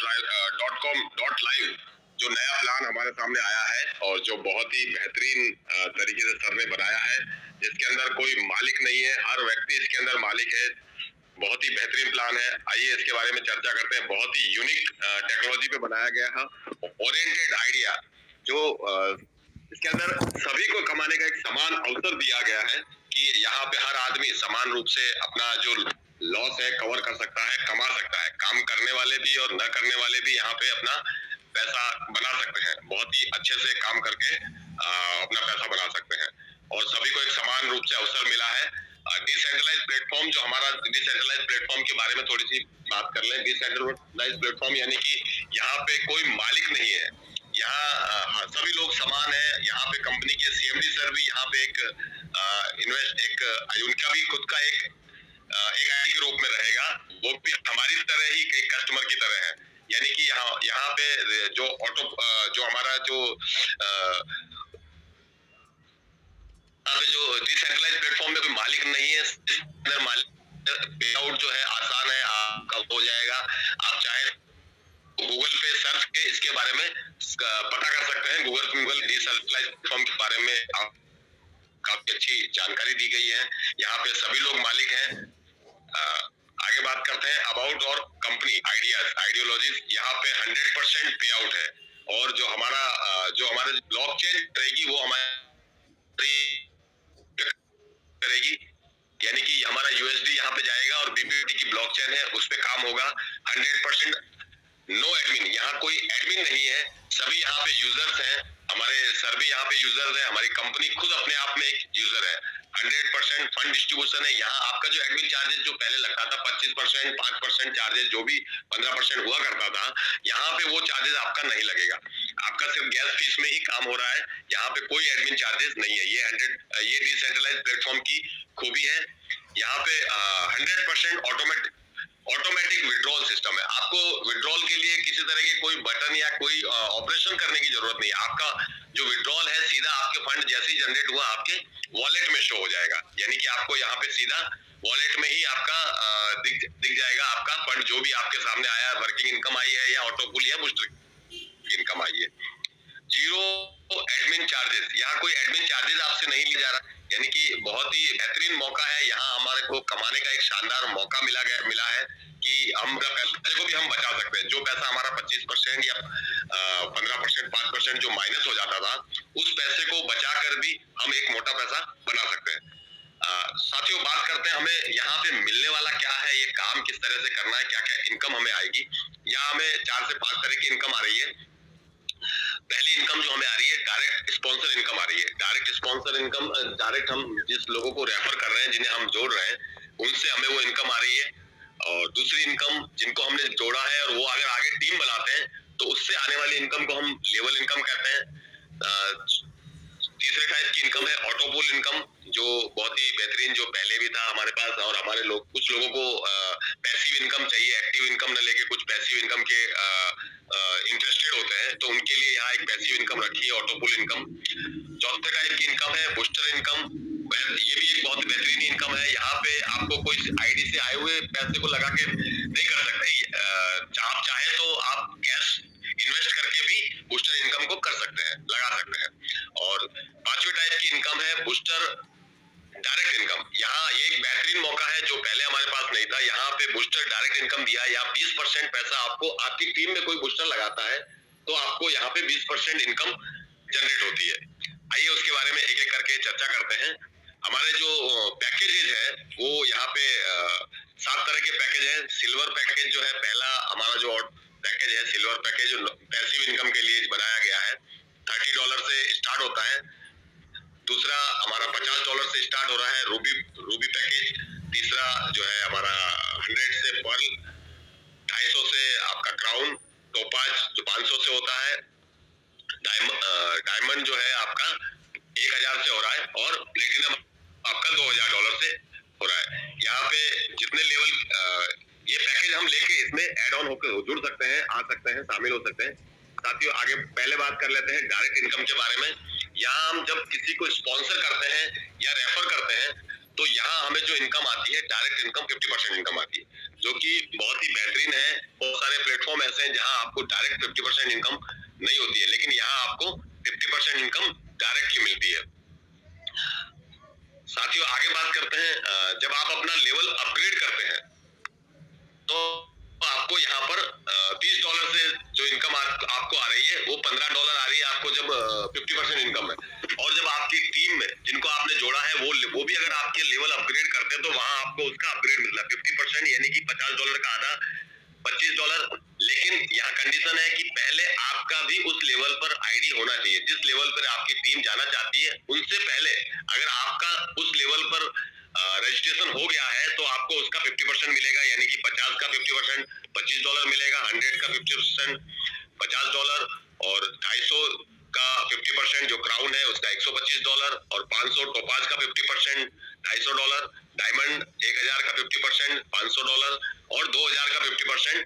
.com.live जो नया plan हमारे सामने आया है और जो बहुत ही बेहतरीन तरीके से सर ने बनाया है, जिसके अंदर कोई मालिक नहीं है, हर व्यक्ति इसके अंदर मालिक है। बहुत ही बेहतरीन प्लान है। आइए इसके बारे में चर्चा करते हैं। बहुत ही यूनिक टेक्नोलॉजी पे बनाया गया है। ओरिएंटेड आइडिया जो इसके अंदर सभी को कमाने का एक समान अवसर दिया गया है कि यहाँ पे हर आदमी समान रूप से अपना जो लॉस है कवर कर सकता है, कमा सकता है। काम करने वाले भी और न करने वाले भी यहाँ पे अपना पैसा बना सकते हैं। बहुत ही अच्छे से काम करके अपना पैसा बना सकते हैं और सभी को एक समान रूप से अवसर मिला है। डिसेंट्रलाइज प्लेटफॉर्म जो हमारा डिसेंट्रलाइज प्लेटफॉर्म के बारे में थोड़ी सी बात कर लें। डिसेंट्रलाइज प्लेटफॉर्म यानी कि यहाँ पे कोई मालिक नहीं है, यहाँ सभी लोग समान है। यहाँ पे कंपनी के सीएमडी सर भी यहाँ पे एक उनका भी खुद का एक आईडी के रूप में रहेगा। वो भी हमारी तरह ही एक कस्टमर की तरह है। यानी कि यहाँ पे जो हमारा जो डिसेंट्रलाइज प्लेटफॉर्म में कोई मालिक नहीं है, अंदर मालिक पे आउट जो है आसान है, आपका हो जाएगा। आप चाहे गूगल पे सर्च के इसके बारे में पता कर सकते हैं। गूगल डिसेंट्रलाइज प्लेटफॉर्म के बारे में आप काफी अच्छी जानकारी दी गई है। यहाँ पे सभी लोग मालिक हैं। आगे बात करते हैं अबाउट और कंपनी आइडियोलॉजीज। यहाँ पे 100% पे आउट है और जो हमारे ब्लॉकचेन रहेगी वो हमारी करेगी। यानी कि हमारा यूएसडी यहाँ पे जाएगा और बीपीटी की ब्लॉकचेन है उस पे काम होगा। 100% नो एडमिन, यहाँ कोई एडमिन नहीं है, सभी यहाँ पे यूजर्स हैं। हमारे सर भी यहाँ पे यूजर्स है, हमारी कंपनी खुद अपने आप में एक यूजर है। 100% फंड डिस्ट्रीब्यूशन है। यहाँ आपका जो एडमिन चार्जेस जो पहले लगता था 25%, 5% चार्जेस, जो भी 15% हुआ करता था, यहाँ पे वो चार्जेस आपका नहीं लगेगा। आपका सिर्फ गैस फीस में ही काम हो रहा है। यहाँ पे कोई एडमिन चार्जेस नहीं है। ये डिसेंट्रलाइज प्लेटफॉर्म की खूबी है। यहाँ पे 100% ऑटोमेटिक विड्रॉल सिस्टम है। आपको विड्रॉल के लिए किसी तरह के कोई बटन या कोई ऑपरेशन करने की जरूरत नहीं है। आपका जो विड्रॉल है सीधा आपके फंड जैसे ही जनरेट हुआ आपके वॉलेट में शो हो जाएगा। यानी कि आपको यहाँ पे सीधा वॉलेट में ही आपका दिख जाएगा आपका फंड, जो भी आपके सामने आया, वर्किंग इनकम आई है या ऑटो पुल या बूस्टर इनकम आई है। जीरो एडमिन चार्जेस, यहाँ कोई एडमिन चार्जेस आपसे नहीं लिया जा रहा। यानी कि बहुत ही बेहतरीन मौका है। यहाँ हमारे को कमाने का एक शानदार मौका मिला है कि हम पैसे को भी हम बचा सकते हैं। जो पैसा हमारा 25% या 15%, 5% जो माइनस हो जाता था, उस पैसे को बचाकर भी हम एक मोटा पैसा बना सकते हैं। साथियों, बात करते हैं हमें यहाँ पे मिलने वाला क्या है, ये काम किस तरह से करना है, क्या क्या इनकम हमें आएगी। यहाँ हमें 4 से 5 तरह की इनकम आ रही है। पहली इनकम जो हमें आ रही है डायरेक्ट स्पॉन्सर इनकम आ रही है। डायरेक्ट स्पॉन्सर इनकम, डायरेक्ट हम जिस लोगों को रेफर कर रहे हैं, जिन्हें हम जोड़ रहे हैं, उनसे हमें वो इनकम आ रही है। और दूसरी इनकम, जिनको हमने जोड़ा है और वो अगर आगे टीम बनाते हैं तो उससे आने वाली इनकम को हम लेवल इनकम कहते हैं। तीसरे टाइप की इनकम है ऑटो पुल इनकम, जो बहुत ही बेहतरीन, जो पहले भी था हमारे पास। और हमारे कुछ लोगों को पैसिव इनकम चाहिए, एक्टिव इनकम न लेके कुछ पैसिव इनकम के इंटरेस्टेड होते हैं, तो उनके लिए यहाँ एक पैसिव इनकम रखी है, ऑटो पुल इनकम। चौथे टाइप की इनकम है बूस्टर इनकम। ये भी एक बहुत बेहतरीन इनकम है। यहाँ पे आपको कोई आईडी से आए हुए पैसे को लगा के नहीं कर सकते। आप चाहे तो आप कैश इन्वेस्ट करके भी बूस्टर इनकम को कर सकते हैं, लगा सकते हैं। और पांचवी टाइप की इनकम है बूस्टर डायरेक्ट इनकम। यहाँ एक बेहतरीन मौका है जो पहले हमारे पास नहीं था। यहाँ पे बूस्टर डायरेक्ट इनकम दिया है। यहाँ 20% पैसा आपको, आपकी टीम में कोई बूस्टर लगाता है तो आपको यहाँ पे 20% इनकम जनरेट होती है। आइए उसके बारे में एक एक करके चर्चा करते हैं। हमारे जो पैकेजेज है वो यहाँ पे 7 तरह के पैकेज है। सिल्वर पैकेज जो है पहला हमारा जो पैकेज है, सिल्वर पैकेज पैसिव इनकम के लिए बनाया गया है। $30 से स्टार्ट होता है। दूसरा हमारा $50 से स्टार्ट हो रहा है रूबी पैकेज। तीसरा जो है हमारा 100 से पर्ल, 250 से आपका क्राउन, टोपाज जो 500 से होता है, डायमंड जो है आपका 1000 से हो रहा है और प्लेटिनम आपका $2000 से हो रहा है। यहाँ पे जितने लेवल ये पैकेज हम लेके इसमें एड ऑन होकर जुड़ सकते हैं, आ सकते हैं, शामिल हो सकते हैं। साथियों, आगे पहले बात कर लेते हैं डायरेक्ट इनकम के बारे में। यहाँ हम जब किसी को स्पॉन्सर करते हैं या रेफर करते हैं तो यहाँ हमें जो इनकम आती है डायरेक्ट इनकम 50% इनकम आती है, जो कि बहुत ही बेहतरीन है। बहुत सारे प्लेटफॉर्म ऐसे हैं जहाँ आपको डायरेक्ट 50% इनकम नहीं होती है, लेकिन यहाँ आपको 50% इनकम डायरेक्टली मिलती है। साथियों आगे बात करते हैं, जब आप अपना लेवल अपग्रेड करते हैं तो आपको यहाँ पर $30 से जो इनकम आपको आ रही है वो $15 आ रही है आपको, जब 50% इनकम है। और जब आपकी टीम में जिनको आपने जोड़ा है वो भी अगर आपके लेवल अपग्रेड करते हैं तो वहां आपको उसका अपग्रेड मिलता है 50%, यानी कि $50 का आधा, $25। लेकिन यहाँ कंडीशन है कि पहले आपका भी उस लेवल पर आईडी होना चाहिए। जिस लेवल पर आपकी टीम जाना चाहती है उनसे पहले अगर आपका उस लेवल पर रजिस्ट्रेशन हो गया है तो आपको उसका 50% मिलेगा, यानी कि 50 का 50% $25 मिलेगा, 100 का 50% $50, और 250 का 50% जो क्राउन है उसका $125, और 500 टोपाज का 50% $250, डायमंड 1000 का 50% $500, और 2000 का 50%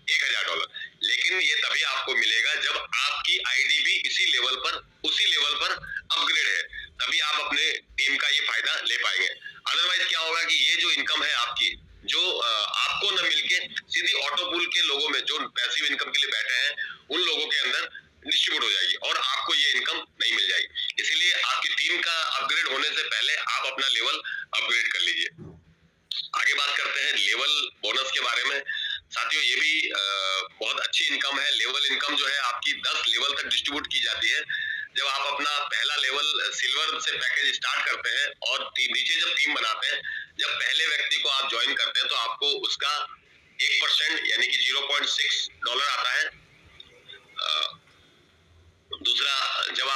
$1000। लेकिन ये तभी आपको मिलेगा जब आपकी आईडी भी उसी लेवल पर अपग्रेड है, तभी आप अपने टीम का ये फायदा ले पाएंगे। अदरवाइज क्या होगा कि ये जो इनकम है आपकी, जो आपको न मिलके सीधी ऑटोपूल के लोगों में जो पैसिव इनकम के लिए बैठे हैं उन लोगों के अंदर डिस्ट्रीब्यूट हो जाएगी और आपको ये इनकम नहीं मिल जाएगी। इसीलिए आपकी टीम का अपग्रेड होने से पहले आप अपना लेवल अपग्रेड कर लीजिए। आगे बात करते हैं लेवल बोनस के बारे में। साथियों ये भी बहुत अच्छी इनकम है। लेवल इनकम जो है आपकी 10 लेवल तक डिस्ट्रीब्यूट की जाती है। जब आप अपना पहला लेवल सिल्वर से पैकेज स्टार्ट करते हैं और नीचे जब टीम बनाते हैं, जब पहले व्यक्ति को आप ज्वाइन करते हैं तो आपको उसका 1% यानी कि $0.6 आता है। दूसरा, जब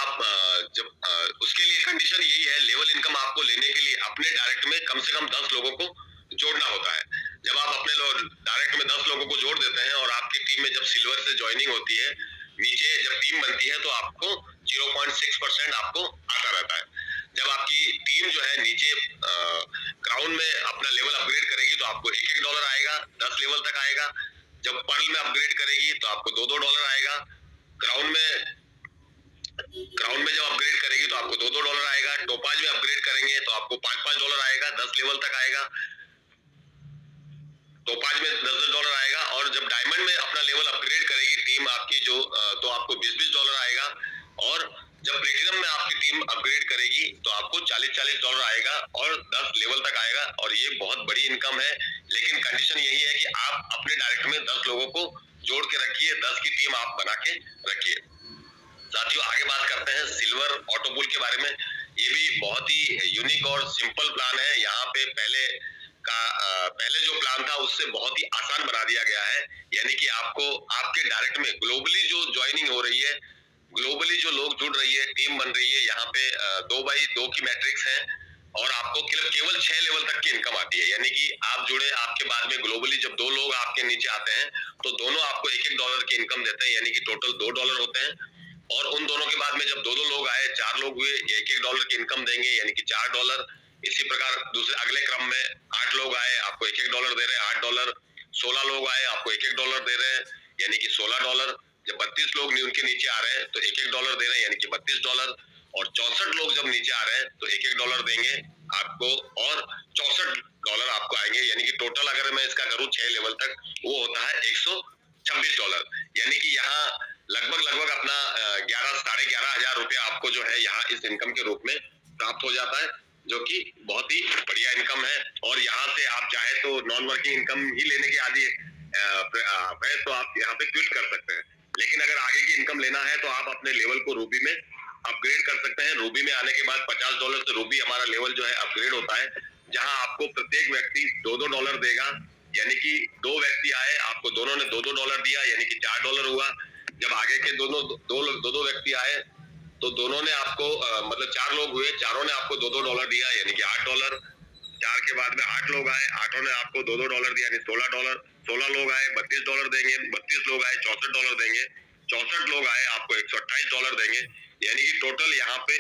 उसके लिए कंडीशन यही है, लेवल इनकम आपको लेने के लिए अपने डायरेक्ट में कम से कम 10 लोगों को जोड़ना होता है। जब आप अपने डायरेक्ट में 10 लोगों को जोड़ देते हैं और आपकी टीम में जब सिल्वर से ज्वाइनिंग होती है, नीचे जब टीम बनती है तो आपको 0.6% आपको आता रहता है। जब आपकी टीम जो है नीचे क्राउन में अपना लेवल अपग्रेड करेगी तो आपको $1 आएगा, 10 लेवल तक आएगा। जब पर्ल में अपग्रेड करेगी तो आपको $2 आएगा। क्राउन में जब अपग्रेड करेगी तो आपको $2 आएगा। टोपाज में अपग्रेड करेंगे तो आपको $5 आएगा, 10 लेवल तक आएगा। टोपाज में $10 आएगा, और जब डायमंड में अपना लेवल अपग्रेड करेगी टीम आपकी तो आपको $20 आएगा, और जब प्लेटिनम में आपकी टीम अपग्रेड करेगी तो आपको $40 आएगा और 10 लेवल तक आएगा। और ये बहुत बड़ी इनकम है, लेकिन कंडीशन यही है कि आप अपने डायरेक्ट में 10 लोगों को जोड़ के रखिए, 10 की टीम आप बना के रखिए। साथियों आगे बात करते हैं सिल्वर ऑटोपूल के बारे में। ये भी बहुत ही यूनिक और सिंपल प्लान है। यहाँ पे पहले जो प्लान था उससे बहुत ही आसान बना दिया गया है, यानी कि आपको आपके डायरेक्ट में ग्लोबली जो ज्वाइनिंग हो रही है, ग्लोबली जो लोग जुड़ रही है, टीम बन रही है, यहाँ पे 2x2 की मैट्रिक्स है, और आपको केवल 6 लेवल तक की इनकम आती है। यानी कि आप जुड़े, आपके बाद में ग्लोबली जब 2 लोग आपके नीचे आते हैं तो दोनों आपको $1 की इनकम देते हैं, यानी कि टोटल $2 होते हैं। और उन दोनों के बाद में जब 2 लोग आए, 4 लोग हुए, $1 की इनकम देंगे, यानी कि $4। इसी प्रकार दूसरे अगले क्रम में 8 लोग आए, आपको $1 दे रहे हैं, $8। 16 लोग आए, आपको $1 दे रहे हैं, यानी कि $16। जब 32 लोग उनके नीचे आ रहे हैं तो $1 दे रहे हैं, यानी कि $32। और 64 लोग जब नीचे आ रहे हैं तो $1 देंगे आपको, और $64 आपको आएंगे, यानी कि टोटल अगर मैं इसका करूं 6 लेवल तक, वो होता है $126। यानी कि यहाँ लगभग अपना 11 साढ़े 11 हजार रुपया आपको जो है यहाँ इस इनकम के रूप में प्राप्त हो जाता है, जो कि बहुत ही बढ़िया इनकम है। और यहाँ से आप चाहे तो नॉन वर्किंग इनकम ही लेने के आदि है तो आप यहाँ पे क्विट कर सकते हैं। लेकिन अगर आगे की इनकम लेना है तो आप अपने लेवल को रूबी में अपग्रेड कर सकते हैं। रूबी में आने के बाद $50 से रूबी हमारा लेवल जो है अपग्रेड होता है, जहां आपको प्रत्येक व्यक्ति $2 देगा, यानी कि 2 व्यक्ति आए, आपको दोनों ने $2 दिया, यानी कि $4 हुआ। जब आगे के दो व्यक्ति आए तो दोनों ने आपको मतलब 4 लोग हुए, चारों ने आपको $2 दिया, यानी कि $8। 4 के बाद में 8 लोग आए, 8 ने आपको $2 दिया, यानी $16। 16 लोग आए, $32 देंगे। 32 लोग आए, $64 देंगे। 64 लोग आए, आपको $128 देंगे, यानी कि टोटल यहाँ पे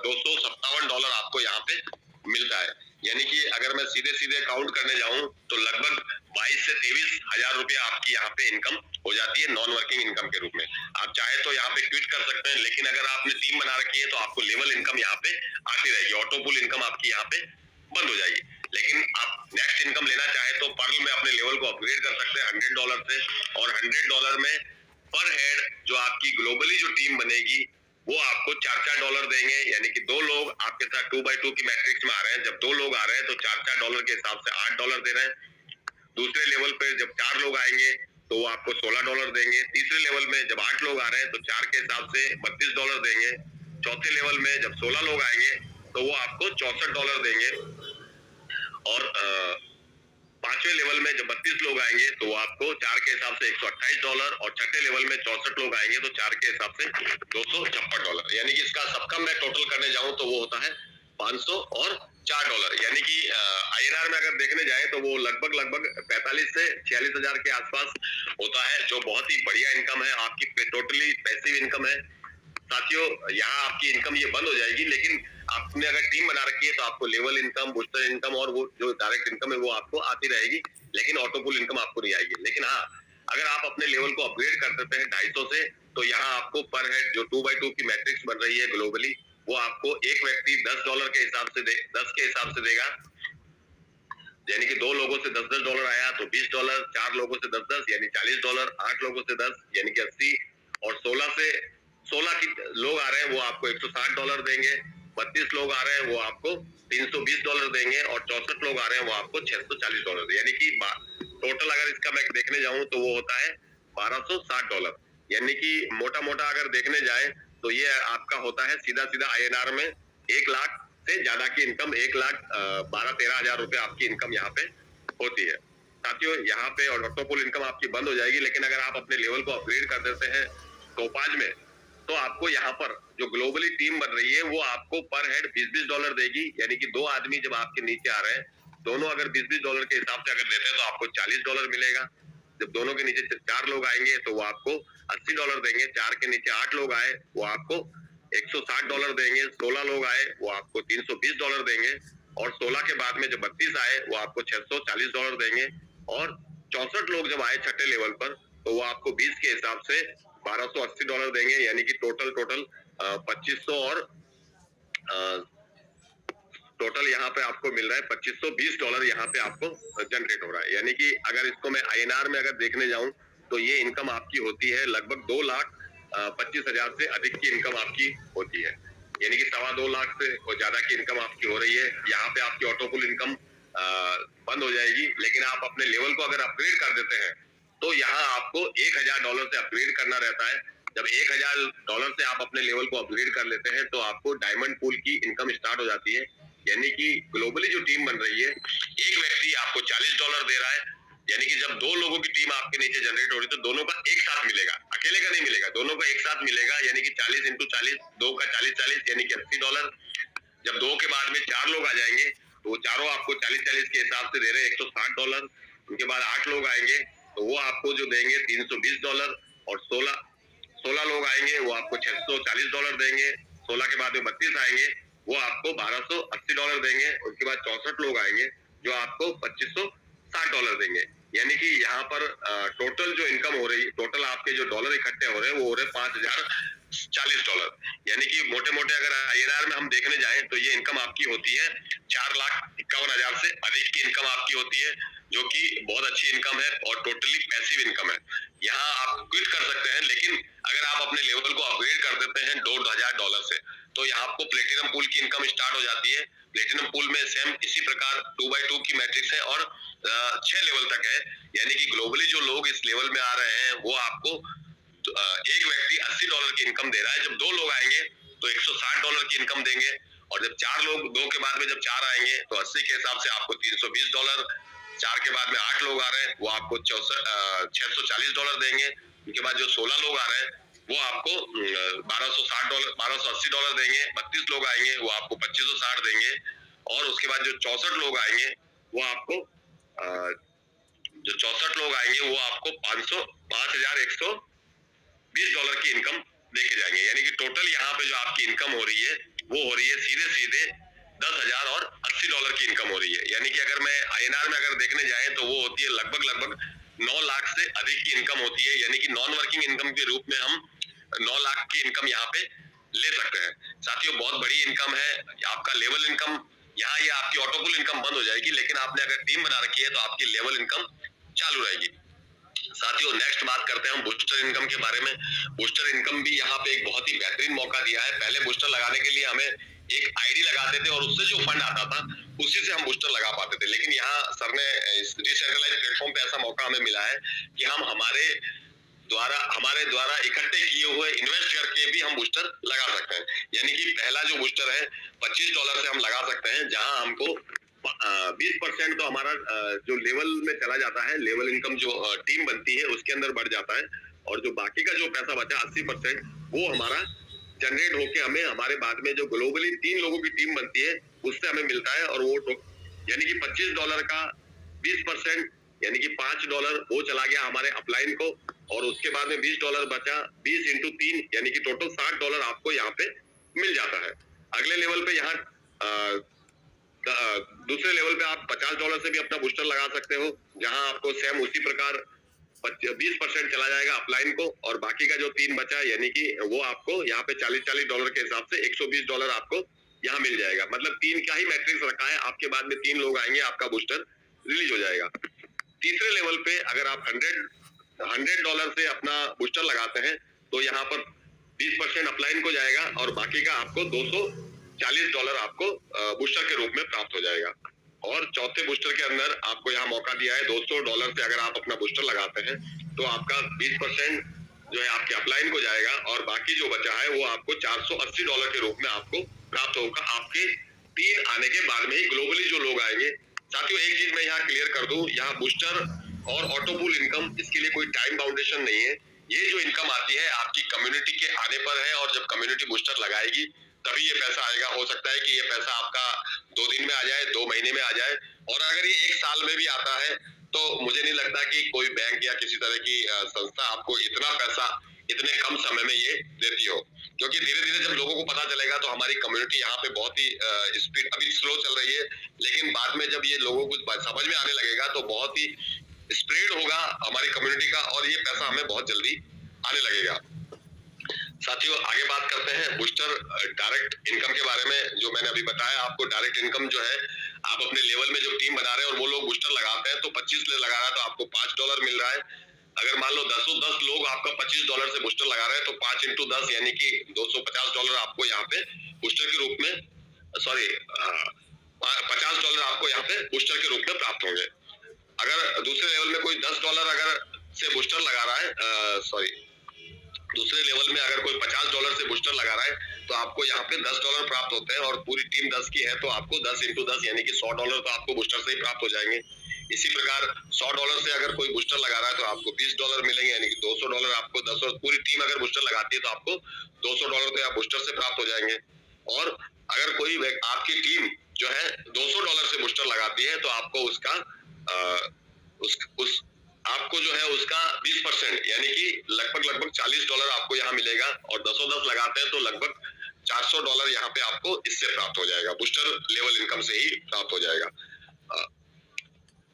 $257 आपको यहाँ पे मिलता है। यानी कि अगर मैं सीधे काउंट करने जाऊं तो लगभग 22 से 23 हजार रुपया आपकी यहाँ पे इनकम हो जाती है नॉन वर्किंग इनकम के रूप में। आप चाहे तो यहाँ पे क्विट कर सकते हैं, लेकिन अगर आपने टीम बना रखी है तो आपको लेवल इनकम यहाँ पे आती रहेगी, ऑटोपूल इनकम आपकी यहाँ पे बंद हो जाएगी। लेकिन आप नेक्स्ट इनकम लेना चाहे तो पर्ल में अपने लेवल को अपग्रेड कर सकते हैं $100 से, और $100 में पर हेड जो आपकी ग्लोबली जो टीम बनेगी वो आपको $4-4 देंगे, यानी कि दो लोग आपके साथ 2x2 की मैट्रिक्स में आ रहे हैं। जब दो लोग आ रहे हैं तो $4-4 के हिसाब से $8 दे रहे हैं। दूसरे लेवल पे जब 4 लोग आएंगे तो वो आपको $16 देंगे। तीसरे लेवल में जब 8 लोग आ रहे हैं तो 4 के हिसाब से $32 देंगे। चौथे लेवल में जब 16 लोग आएंगे तो वो आपको $64 देंगे। और पांचवें लेवल में जब 32 लोग आएंगे तो वो आपको 4 के हिसाब से $128, और छठे लेवल में 64 लोग आएंगे तो 4 के हिसाब से $256। यानी कि इसका सबका मैं टोटल करने जाऊं तो वो होता है 500 और $4, यानी कि INR में अगर देखने जाए तो वो लगभग 45 से 46 हजार के आसपास होता है, जो बहुत ही बढ़िया इनकम है आपकी, टोटली पैसिव इनकम है। साथियों, यहाँ आपकी इनकम ये बंद हो जाएगी, लेकिन आपने अगर टीम बना रखी है तो आपको लेवल इनकम, बूस्टर इनकम और वो जो डायरेक्ट इनकम है वो आपको आती रहेगी, लेकिन ऑटो पुल इनकम आपको नहीं आएगी। लेकिन हाँ, अगर आप अपने लेवल को अपग्रेड कर देते हैं 250 से, तो यहाँ आपको पर हेड जो 2x2 की मैट्रिक्स बन रही है ग्लोबली, वो आपको एक व्यक्ति $10 के हिसाब से 10 के हिसाब से देगा। यानी कि दो लोगों से $10-10 आया तो $20, 4 लोगों से 10-10 यानी $40, 8 लोगों से 10 यानी कि 80, और 16 की लोग आ रहे हैं वो आपको $160 देंगे। 32 लोग आ रहे हैं वो आपको $320 देंगे, और 64 लोग आ रहे हैं वो आपको $640, यानी कि टोटल अगर इसका मैं देखने जाऊं तो वो होता है $1260। यानी कि मोटा मोटा अगर देखने जाए तो ये आपका होता है सीधा सीधा INR में 1 लाख से ज्यादा की इनकम, 1,12-13 हजार रुपए आपकी इनकम यहाँ पे होती है। साथियों, यहाँ पे ऑटो पुल इनकम आपकी बंद हो जाएगी, लेकिन अगर आप अपने लेवल को अपग्रेड कर देते हैं टोपाज में, तो आपको यहाँ पर जो ग्लोबली टीम बन रही है वो आपको पर हेड $20-20 देगी। यानी कि दो आदमी जब आपके नीचे आ रहे हैं, दोनों अगर $20-20 के हिसाब से अगर देते हैं तो आपको $40 मिलेगा। जब दोनों के नीचे 4 लोग आएंगे तो वो आपको $80 देंगे। 4 के नीचे 8 लोग आए वो आपको $160 देंगे। 16 लोग आए वो आपको $320 देंगे, और 16 के बाद में जब 32 आए वो आपको $640 देंगे, और 64 लोग जब आए छठे लेवल पर तो वो आपको 20 के हिसाब से $1280 देंगे। यानी कि टोटल 2500, और टोटल यहाँ पे आपको मिल रहा है $2520 यहाँ पे आपको जनरेट हो रहा है। यानी कि अगर इसको मैं INR में अगर देखने जाऊं तो ये इनकम आपकी होती है लगभग 2,25,000 से अधिक की इनकम आपकी होती है। यानी कि 2.25 लाख से ज्यादा की इनकम आपकी हो रही है। यहाँ पे आपकी ऑटो पुल इनकम बंद हो जाएगी, लेकिन आप अपने लेवल को अगर अपग्रेड कर देते हैं तो यहाँ आपको $1,000 से अपग्रेड करना रहता है। जब $1,000 से आप अपने लेवल को अपग्रेड कर लेते हैं तो आपको डायमंड पूल की इनकम स्टार्ट हो जाती है। यानी कि ग्लोबली जो टीम बन रही है, एक व्यक्ति आपको $40 दे रहा है। यानी कि जब दो लोगों की टीम आपके नीचे जनरेट हो रही है तो दोनों का एक साथ मिलेगा, अकेले का नहीं मिलेगा, दोनों का एक साथ मिलेगा। यानी कि 40 × 40, दो का 40-40 यानी कि $80। जब दो के बाद में 4 लोग आ जाएंगे तो वो चारों आपको 40-40 के हिसाब से दे रहे हैं $160। उनके बाद 8 लोग आएंगे तो वो आपको जो देंगे $320, और 16 लोग आएंगे वो आपको $640 देंगे। 16 के बाद में 32 आएंगे वो आपको $1280 देंगे। उसके बाद 64 लोग आएंगे जो आपको $2560 देंगे। यानी कि यहाँ पर टोटल जो इनकम हो रही है, टोटल आपके जो डॉलर इकट्ठे हो रहे हैं वो हो रहे हैं $5040। यानी कि मोटे मोटे अगर INR में हम देखने जाएं तो ये इनकम आपकी होती है 4,51,000 से अधिक की इनकम आपकी होती है, जो कि बहुत अच्छी इनकम है और टोटली पैसिव इनकम है। यहाँ आप क्विट कर सकते हैं, लेकिन अगर आप अपने लेवल को अपग्रेड कर देते हैं $2,000 से, तो यहाँ आपको प्लेटिनम पूल की इनकम स्टार्ट हो जाती है। प्लेटिनम पूल में सेम इसी प्रकार 2x2 की मैट्रिक्स है, और 6 लेवल तक है। यानी कि ग्लोबली जो लोग इस लेवल में आ रहे हैं वो आपको एक व्यक्ति $80 की इनकम दे रहा है। जब दो लोग आएंगे तो $160 की इनकम देंगे, और जब 4 लोग, दो के बाद में जब 4 आएंगे तो 80 के हिसाब से आपको $320। 4 के बाद में 8 लोग आ रहे हैं वो आपको $640 देंगे। उनके बाद जो 16 लोग आ रहे हैं वो आपको $1280 देंगे। 32 लोग आएंगे वो आपको $2560 देंगे, और उसके बाद जो 64 लोग आएंगे वो आपको वो आपको $5,120 की इनकम देके जाएंगे। यानी कि टोटल यहाँ पे जो आपकी इनकम हो रही है वो हो रही है सीधे सीधे 10,000 और $80 की इनकम हो रही है। यानी कि अगर मैं INR में अगर देखने जाए तो वो होती है लगभग 9 लाख से अधिक की इनकम होती है। यानी कि नॉन वर्किंग इनकम के रूप में हम 9 लाख की इनकम यहाँ पे ले सकते हैं। साथियों, बहुत बड़ी इनकम है। आपका लेवल इनकम यहाँ ये आपकी ऑटोपुल इनकम बंद हो जाएगी, लेकिन आपने अगर टीम बना रखी है तो आपकी लेवल इनकम चालू रहेगी। साथियों, नेक्स्ट बात करते हैं हम बूस्टर इनकम के बारे में। बूस्टर इनकम भी यहाँ पे एक बहुत ही बेहतरीन मौका दिया है। पहले बूस्टर लगाने के लिए हमें एक आईडी लगाते थे और उससे जो फंड आता था उसी से हम बूस्टर लगा पाते थे, लेकिन यहाँ सर ने इस डिसेंट्रलाइज प्लेटफॉर्म पे ऐसा मौका हमें मिला है कि हम हमारे द्वारा इकट्ठे किए हुए इन्वेस्ट करके भी हम बूस्टर लगा सकते हैं। यानी कि पहला जो बूस्टर है $25 से हम लगा सकते हैं, जहां हमको 20% तो हमारा जो लेवल में चला जाता है, लेवल इनकम जो टीम बनती है उसके अंदर बढ़ जाता है, और जो बाकी का जो पैसा बचा 80% वो हमारा जनरेट होके हमें हमारे बाद में जो ग्लोबली 3 लोगों की टीम बनती है उससे हमें मिलता है। और वो यानी कि $25 का 20% यानी कि $5 वो चला गया हमारे अपलाइन को, और उसके बाद में $20 बचा, 20 इंटू 3 यानी कि टोटल $60 आपको यहाँ पे मिल जाता है। अगले लेवल पे यहाँ दूसरे लेवल पे आप $50 से भी अपना बूस्टर लगा सकते हो, जहां आपको सेम उसी प्रकार 20% चला जाएगा अपलाइन को, और बाकी का जो 3 बचा यानी कि वो आपको यहाँ पे $40 के हिसाब से $120 आपको यहाँ मिल जाएगा। मतलब 3 का ही मैट्रिक्स रखा है, आपके बाद में 3 लोग आएंगे, आपका बूस्टर रिलीज हो जाएगा। तीसरे लेवल पे अगर आप $100 से अपना बूस्टर लगाते हैं तो यहाँ पर 20% अपलाइन को जाएगा और बाकी का आपको $240 आपको बूस्टर के रूप में प्राप्त हो जाएगा। और चौथे बूस्टर के अंदर आपको यहाँ मौका दिया है $200 से अगर आप अपना बूस्टर लगाते हैं तो आपका 20% जो है आपके अपलाइन को जाएगा, और बाकी जो बचा है वो आपको $480 के रूप में आपको प्राप्त होगा आपके 3 आने के बाद में ही ग्लोबली जो लोग आएंगे। साथियों, एक चीज मैं यहाँ क्लियर कर दूं, यहाँ बूस्टर और ऑटोपुल इनकम इसके लिए कोई टाइम बाउंडेशन नहीं है। ये जो इनकम आती है आपकी कम्युनिटी के आने पर है, और जब कम्युनिटी बूस्टर लगाएगी तभी ये पैसा आएगा। हो सकता है कि ये पैसा आपका 2 दिन में आ जाए, 2 महीने में आ जाए, और अगर ये 1 साल में भी आता है तो मुझे नहीं लगता कि कोई बैंक या किसी तरह की संस्था आपको इतना पैसा इतने कम समय में ये देती हो। क्योंकि धीरे धीरे जब लोगों को पता चलेगा तो हमारी कम्युनिटी यहाँ पे बहुत ही स्पीड अभी स्लो चल रही है, लेकिन बाद में जब ये लोगों को समझ में आने लगेगा तो बहुत ही स्प्रेड होगा हमारी कम्युनिटी का, और ये पैसा हमें बहुत जल्दी आने लगेगा। साथियों, आगे बात करते हैं बूस्टर डायरेक्ट इनकम के बारे में। जो मैंने अभी बताया आपको, डायरेक्ट इनकम जो है आप अपने लेवल में जो टीम बना रहे हैं और वो लोग बूस्टर लगाते हैं तो 25 ले लगा रहा है तो आपको $5 मिल रहा है। अगर मान लो 10 लोग आपका $25 से बूस्टर लगा रहे हैं तो 5 इंटू 10 यानी कि $250 आपको यहाँ पे बूस्टर के रूप में सॉरी $50 आपको यहाँ पे बूस्टर के रूप में प्राप्त होंगे। अगर दूसरे लेवल में कोई $10 अगर से बूस्टर लगा रहा है दूसरे लेवल में अगर कोई $50 से बूस्टर लगा रहा है तो आपको यहाँ पे $10 प्राप्त होते हैं, और पूरी टीम 10 की है तो आपको 10 इंटू 10 यानी कि $100 तो आपको बूस्टर से ही प्राप्त हो जाएंगे। इसी प्रकार $100 से अगर कोई बूस्टर लगा रहा है तो आपको $20 मिलेंगे, यानी कि $200 आपको 10, और पूरी टीम अगर बूस्टर लगाती है तो आपको $200 तो या बूस्टर से प्राप्त हो जाएंगे। और अगर कोई आपकी टीम जो है $200 से बूस्टर लगाती है तो आपको उसका उस आपको जो है उसका 20% यानी कि लगभग $40 आपको यहाँ मिलेगा, और 10 लगाते हैं तो लगभग $400 यहाँ पे आपको इससे प्राप्त हो जाएगा, बूस्टर लेवल इनकम से ही प्राप्त हो जाएगा।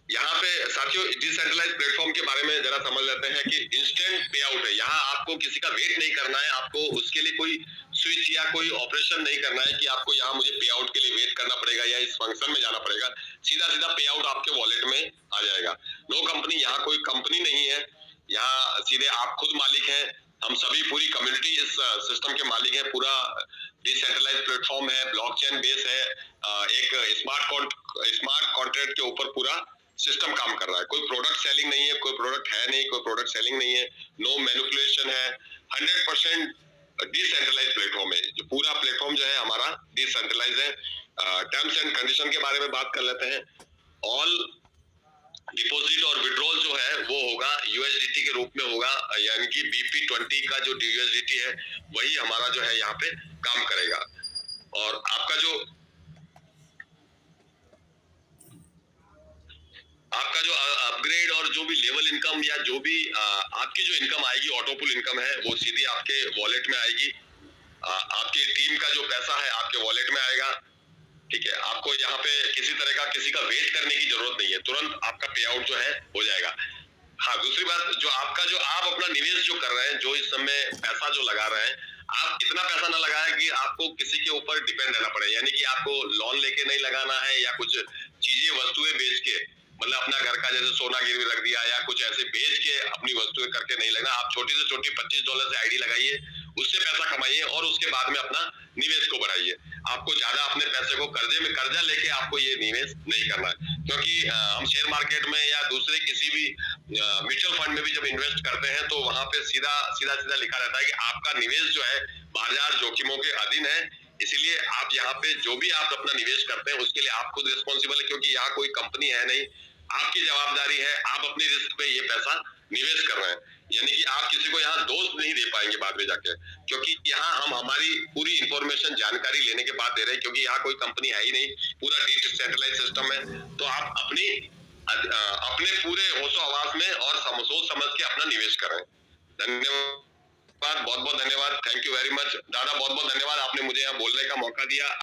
यहाँ पे साथियों डिसेंट्रलाइज प्लेटफॉर्म के बारे में जरा समझ लेते हैं कि इंस्टेंट पे आउट है। यहाँ आपको किसी का वेट नहीं करना है, आपको उसके लिए कोई स्विच या कोई ऑपरेशन नहीं करना है कि आपको यहाँ मुझे पे आउट के लिए वेट करना पड़ेगा या इस फंक्शन में जाना पड़ेगा। सीधा सीधा पे आउट आपके वॉलेट में आ जाएगा। नो कंपनी, यहाँ कोई कंपनी नहीं है, यहाँ सीधे आप खुद मालिक हैं। हम सभी पूरी कम्युनिटी इस सिस्टम के मालिक हैं। पूरा डिसेंट्रलाइज प्लेटफॉर्म है, ब्लॉकचेन बेस है, एक स्मार्ट कॉन्ट्रैक्ट के ऊपर पूरा सिस्टम काम कर रहा है। कोई प्रोडक्ट सेलिंग नहीं है, कोई प्रोडक्ट है नहीं, कोई प्रोडक्ट सेलिंग नहीं है, नो मैनिपुलेशन है, 100% डिसेंट्रलाइज प्लेटफॉर्म है। जो पूरा प्लेटफॉर्म जो है हमारा डिसेंट्रलाइज है। टर्म्स एंड कंडीशन के बारे में बात कर लेते हैं। ऑल डिपॉजिट और विड्रॉल जो है वो होगा यूएसडीटी के रूप में होगा, यानी कि BP20 का जो यूएसडीटी है वही हमारा जो है यहाँ पे काम करेगा। और आपका जो अपग्रेड और जो भी लेवल इनकम या जो भी आपकी जो इनकम आएगी ऑटोपुल इनकम है वो सीधी आपके वॉलेट में आएगी। आपकी टीम का जो पैसा है आपके वॉलेट में आएगा। ठीक है, आपको यहाँ पे किसी का वेट करने की जरूरत नहीं है, तुरंत आपका पे आउट जो है हो जाएगा। हाँ, दूसरी बात जो आप अपना निवेश जो कर रहे हैं, जो इस समय पैसा जो लगा रहे हैं, आप इतना पैसा ना लगाएं कि आपको किसी के ऊपर डिपेंड रहना पड़े, यानी कि आपको लोन लेके नहीं लगाना है या कुछ चीजें वस्तुएं बेच के, मतलब अपना घर का जैसे सोना गिरवी रख दिया या कुछ ऐसे बेच के अपनी वस्तुएं करके नहीं लगना। आप छोटी से छोटी $25 से आईडी लगाइए, उससे पैसा कमाइए और उसके बाद में अपना निवेश को बढ़ाइए। आपको ज्यादा अपने पैसे को कर्जा लेके आपको ये निवेश नहीं करना है, क्योंकि हम शेयर मार्केट में या दूसरे किसी भी म्यूचुअल फंड में भी जब इन्वेस्ट करते हैं तो वहां पे सीधा सीधा सीधा लिखा रहता है कि आपका निवेश जो है बाजार जोखिमों के अधीन है, इसलिए आप यहाँ पे जो भी आप अपना निवेश करते हैं उसके लिए आप खुद रिस्पॉन्सिबल है, क्योंकि यहाँ कोई कंपनी है नहीं, आपकी जवाबदारी है, आप अपनी रिस्क पे ये पैसा निवेश कर रहे हैं। यानी कि आप किसी को यहाँ दोष नहीं दे पाएंगे बाद में जाके, क्योंकि यहाँ हम हमारी पूरी इंफॉर्मेशन जानकारी लेने के बाद दे रहे हैं, क्योंकि यहाँ कोई कंपनी है ही नहीं, पूरा डिसेंट्रलाइज सिस्टम है। तो आप अपने पूरे होशो हवास में और सोच समझ के अपना निवेश करें। धन्यवाद, बहुत बहुत धन्यवाद, थैंक यू वेरी मच दादा, बहुत बहुत धन्यवाद, आपने मुझे यहाँ बोलने का मौका दिया।